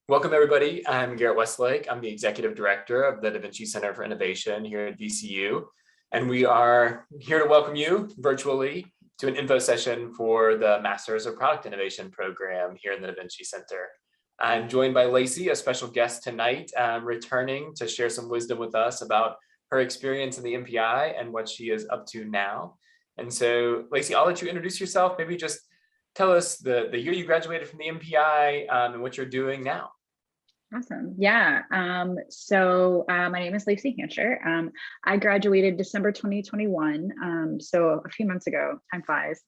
Welcome, everybody. I'm Garrett Westlake. I'm the Executive Director of the Da Vinci Center for Innovation here at VCU. And we are here to welcome you virtually to an info session for the Masters of Product Innovation program here in the Da Vinci Center. I'm joined by Lacey, a special guest tonight, returning to share some wisdom with us about her experience in the MPI and what she is up to now. And so, Lacey, I'll let you introduce yourself. Maybe just tell us the year you graduated from the MPI and what you're doing now. Awesome. Yeah. My name is Lacey Hansher. I graduated December 2021. So a few months ago. Time flies.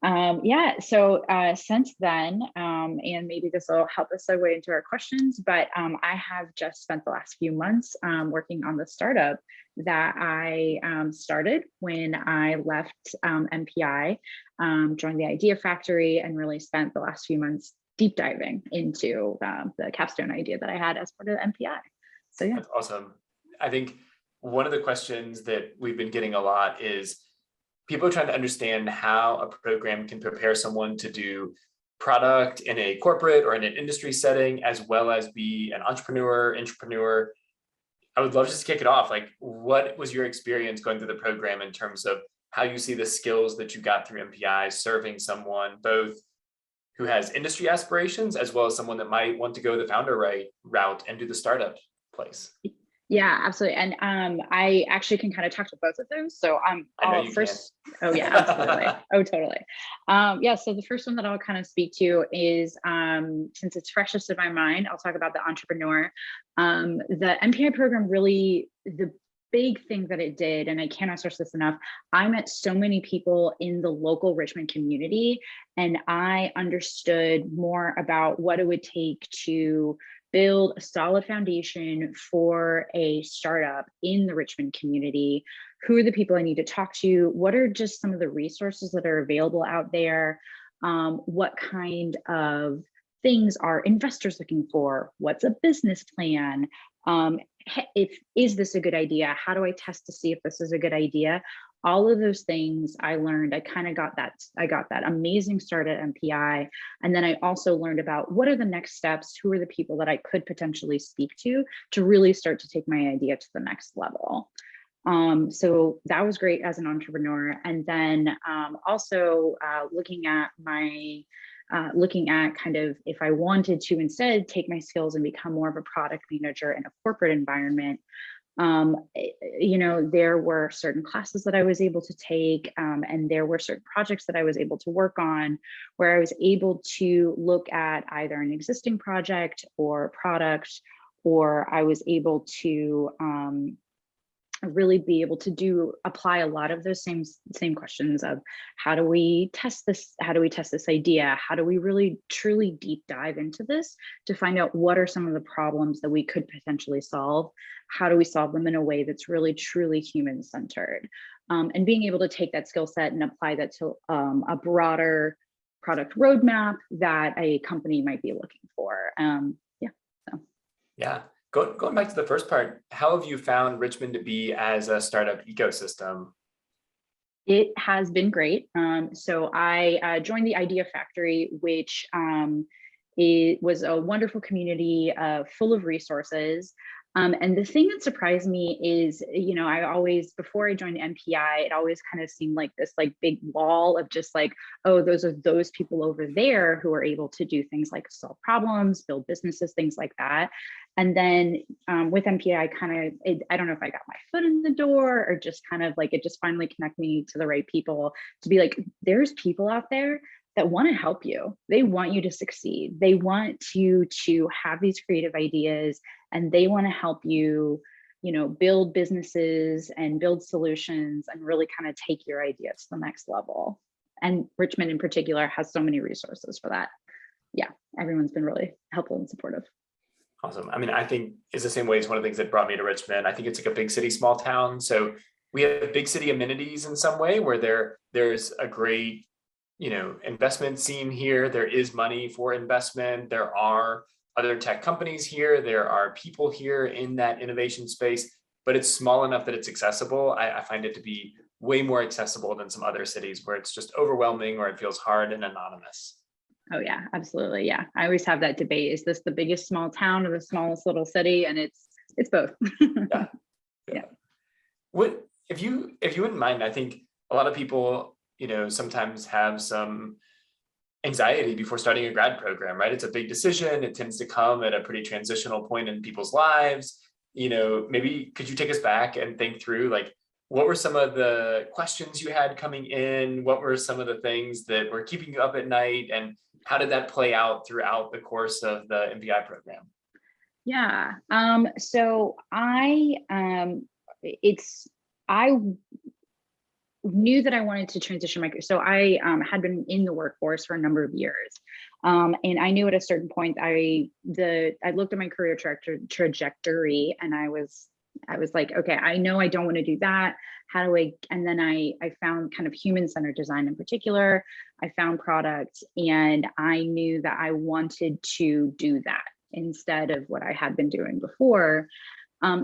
Since then, and maybe this will help us segue into our questions, but I have just spent the last few months working on the startup that I started when I left MPI, joined the Idea Factory, and really spent the last few months deep diving into the capstone idea that I had as part of the MPI. So yeah. That's awesome. I think one of the questions that we've been getting a lot is people are trying to understand how a program can prepare someone to do product in a corporate or in an industry setting, as well as be an entrepreneur. I would love just to kick it off. Like, what was your experience going through the program in terms of how you see the skills that you got through MPI serving someone both who has industry aspirations, as well as someone that might want to go the founder route and do the startup place? Yeah, absolutely. And I actually can kind of talk to both of those. So I'll first. Oh yeah, absolutely. Oh, totally. So the first one that I'll kind of speak to is, since it's freshest in my mind, I'll talk about the entrepreneur. The MPI program really, the big thing that it did, and I cannot stress this enough, I met so many people in the local Richmond community, and I understood more about what it would take to build a solid foundation for a startup in the Richmond community. Who are the people I need to talk to? What are just some of the resources that are available out there? What kind of things are investors looking for? What's a business plan? Is this a good idea? How do I test to see if this is a good idea? All of those things I learned. I got that amazing start at MPI. And then I also learned about what are the next steps, who are the people that I could potentially speak to really start to take my idea to the next level. So that was great as an entrepreneur. And then also looking at kind of if I wanted to instead take my skills and become more of a product manager in a corporate environment, there were certain classes that I was able to take, and there were certain projects that I was able to work on where I was able to look at either an existing project or product, or I was able to really be able to apply a lot of those same questions of how do we test this idea, how do we really truly deep dive into this to find out what are some of the problems that we could potentially solve, how do we solve them in a way that's really truly human centered, and being able to take that skill set and apply that to a broader product roadmap that a company might be looking for. Yeah. Going back to the first part, how have you found Richmond to be as a startup ecosystem? It has been great. So I joined the Idea Factory, which it was a wonderful community full of resources. And the thing that surprised me is, I always, before I joined MPI, it always kind of seemed like this big wall of just oh, those are those people over there who are able to do things like solve problems, build businesses, things like that. And then with MPI, I don't know if I got my foot in the door or just it just finally connected me to the right people to be there's people out there that want to help you. They want you to succeed. They want you to have these creative ideas, and they want to help you, build businesses and build solutions and really kind of take your idea to the next level. And Richmond in particular has so many resources for that. Yeah, everyone's been really helpful and supportive. Awesome. I mean, I think it's the same way. It's one of the things that brought me to Richmond. I think it's like a big city, small town. So we have big city amenities in some way where there's a great, investment scene here. There is money for investment. There are other tech companies here. There are people here in that innovation space, but it's small enough that it's accessible. I find it to be way more accessible than some other cities where it's just overwhelming or it feels hard and anonymous. Oh yeah, absolutely. Yeah. I always have that debate. Is this the biggest small town or the smallest little city? And it's both. Yeah, Yeah. yeah. What if you wouldn't mind, I think a lot of people, sometimes have some anxiety before starting a grad program, right? It's a big decision. It tends to come at a pretty transitional point in people's lives. Maybe could you take us back and think through like what were some of the questions you had coming in? What were some of the things that were keeping you up at night? And how did that play out throughout the course of the MPI program? Yeah. So it's I knew that I wanted to transition my career. So I had been in the workforce for a number of years, and I knew at a certain point I looked at my career trajectory, and I was like, okay, I know I don't want to do that. How do I? And then I found kind of human centered design in particular. I found product, and I knew that I wanted to do that instead of what I had been doing before.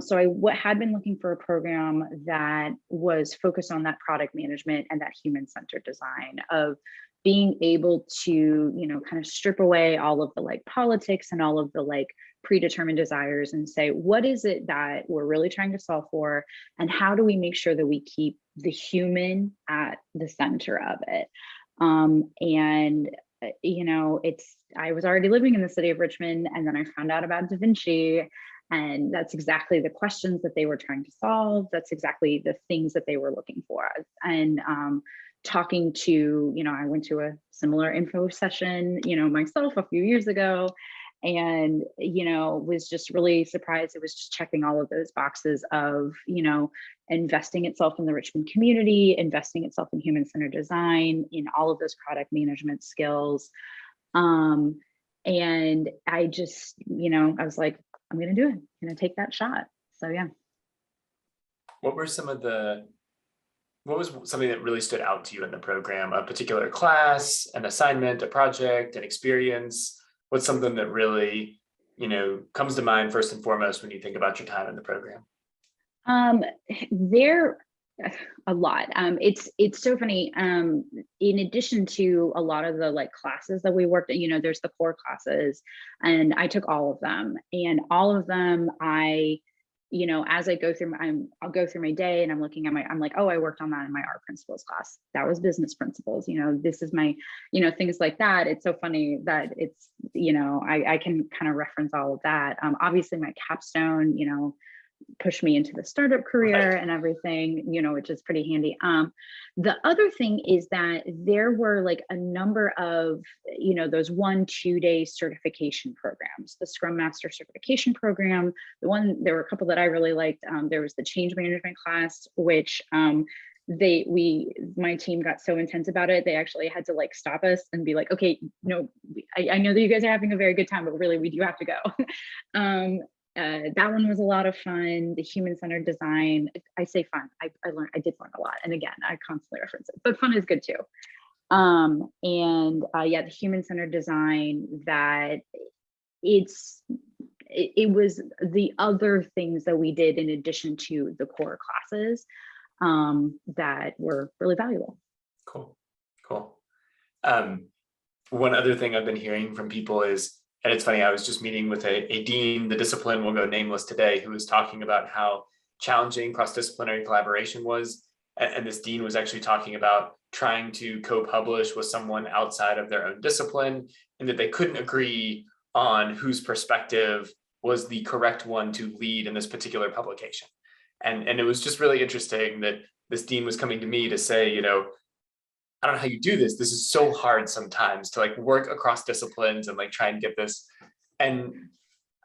So had been looking for a program that was focused on that product management and that human-centered design of being able to, kind of strip away all of the like politics and all of the like predetermined desires and say, what is it that we're really trying to solve for? And how do we make sure that we keep the human at the center of it? And I was already living in the city of Richmond, and then I found out about Da Vinci, and that's exactly the questions that they were trying to solve. That's exactly the things that they were looking for. And talking to, I went to a similar info session, myself a few years ago, and, was just really surprised. It was just checking all of those boxes of, investing itself in the Richmond community, investing itself in human-centered design, in all of those product management skills. And I just, I was like, I'm going to do it. I'm going to take that shot. So yeah. What were some of the what was something that really stood out to you in the program? A particular class, an assignment, a project, an experience? What's something that really, comes to mind first and foremost when you think about your time in the program? There a lot. It's so funny. In addition to a lot of the like classes that we worked at, there's the core classes, and I took all of them. And all of them, as I go through, I'll go through my day and I'm like, oh, I worked on that in my art principles class. That was business principles. This is my, things like that. It's so funny that it's, I can kind of reference all of that. Obviously, my capstone, pushed me into the startup career Right. and everything, which is pretty handy. The other thing is that there were like a number of, those 1-2 day certification programs, the Scrum Master certification program. There were a couple that I really liked. There was the change management class, which my team got so intense about it, they actually had to like stop us and be like, okay, no, I know that you guys are having a very good time, but really we do have to go. That one was a lot of fun. The human-centered design, I say fun, I did learn a lot, and again, I constantly reference it, but fun is good too. The human-centered design, that it was the other things that we did in addition to the core classes that were really valuable. Cool. Cool. One other thing I've been hearing from people is, and it's funny, I was just meeting with a dean, the discipline will go nameless today, who was talking about how challenging cross-disciplinary collaboration was. And this dean was actually talking about trying to co-publish with someone outside of their own discipline, and that they couldn't agree on whose perspective was the correct one to lead in this particular publication. And it was just really interesting that this dean was coming to me to say, I don't know how you do this. This is so hard sometimes to like work across disciplines and like try and get this. And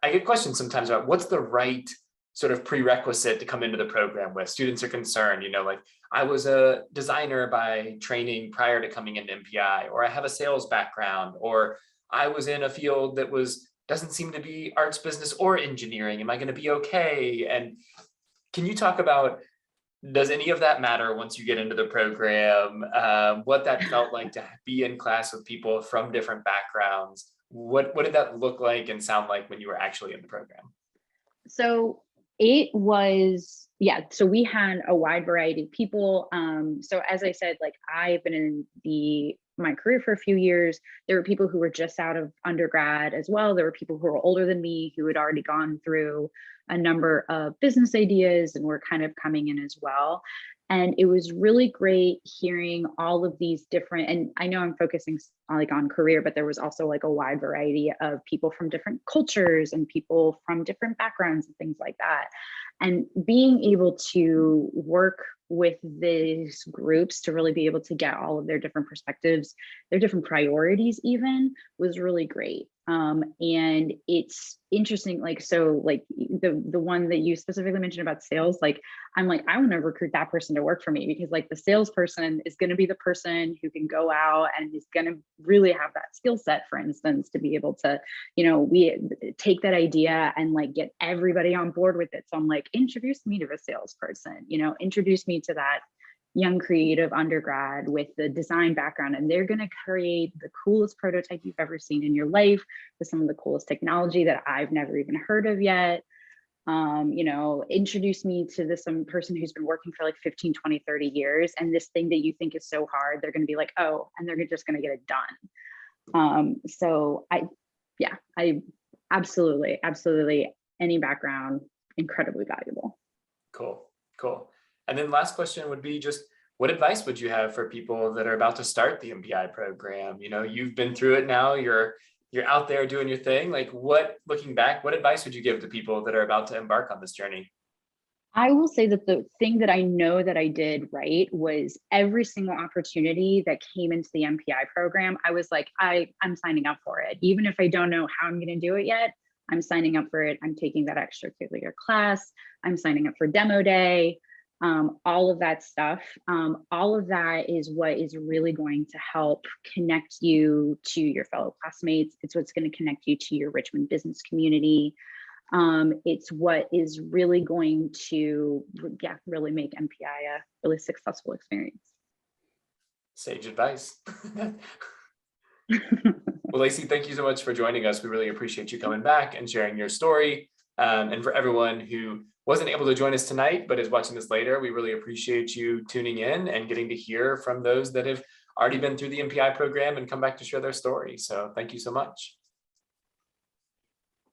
I get questions sometimes about what's the right sort of prerequisite to come into the program with. Students are concerned, like I was a designer by training prior to coming into MPI, or I have a sales background, or I was in a field that doesn't seem to be arts, business, or engineering. Am I going to be okay? And can you talk about, does any of that matter once you get into the program? What that felt like to be in class with people from different backgrounds? What did that look like and sound like when you were actually in the program? So it was, yeah. So we had a wide variety of people. So as I said, like I've been in the my career for a few years. There were people who were just out of undergrad as well. There were people who were older than me who had already gone through a number of business ideas and were kind of coming in as well. And it was really great hearing all of these different, and I know I'm focusing like on career, but there was also like a wide variety of people from different cultures and people from different backgrounds and things like that. And being able to work with these groups to really be able to get all of their different perspectives, their different priorities even, was really great. And it's interesting, like, so like the one that you specifically mentioned about sales, like, I'm like, I want to recruit that person to work for me, because like the salesperson is going to be the person who can go out and is going to really have that skill set, for instance, to be able to, we take that idea and like get everybody on board with it. So I'm like, introduce me to a salesperson, introduce me to that young creative undergrad with the design background, and they're going to create the coolest prototype you've ever seen in your life with some of the coolest technology that I've never even heard of yet. Introduce me to this some person who's been working for like 15, 20, 30 years, and this thing that you think is so hard, they're going to be like, oh, and they're just going to get it done. So I absolutely any background, incredibly valuable. Cool. And then last question would be just, what advice would you have for people that are about to start the MPI program? You've been through it now, you're out there doing your thing. Like, looking back, what advice would you give to people that are about to embark on this journey? I will say that the thing that I know that I did right was every single opportunity that came into the MPI program, I was like, I'm signing up for it. Even if I don't know how I'm going to do it yet, I'm signing up for it. I'm taking that extracurricular class. I'm signing up for demo day. All of that stuff. All of that is what is really going to help connect you to your fellow classmates. It's what's going to connect you to your Richmond business community. It's what is really going to, really make MPI a really successful experience. Sage advice. Well, Lacey, thank you so much for joining us. We really appreciate you coming back and sharing your story. And for everyone who wasn't able to join us tonight, but is watching this later, we really appreciate you tuning in and getting to hear from those that have already been through the MPI program and come back to share their story. So thank you so much.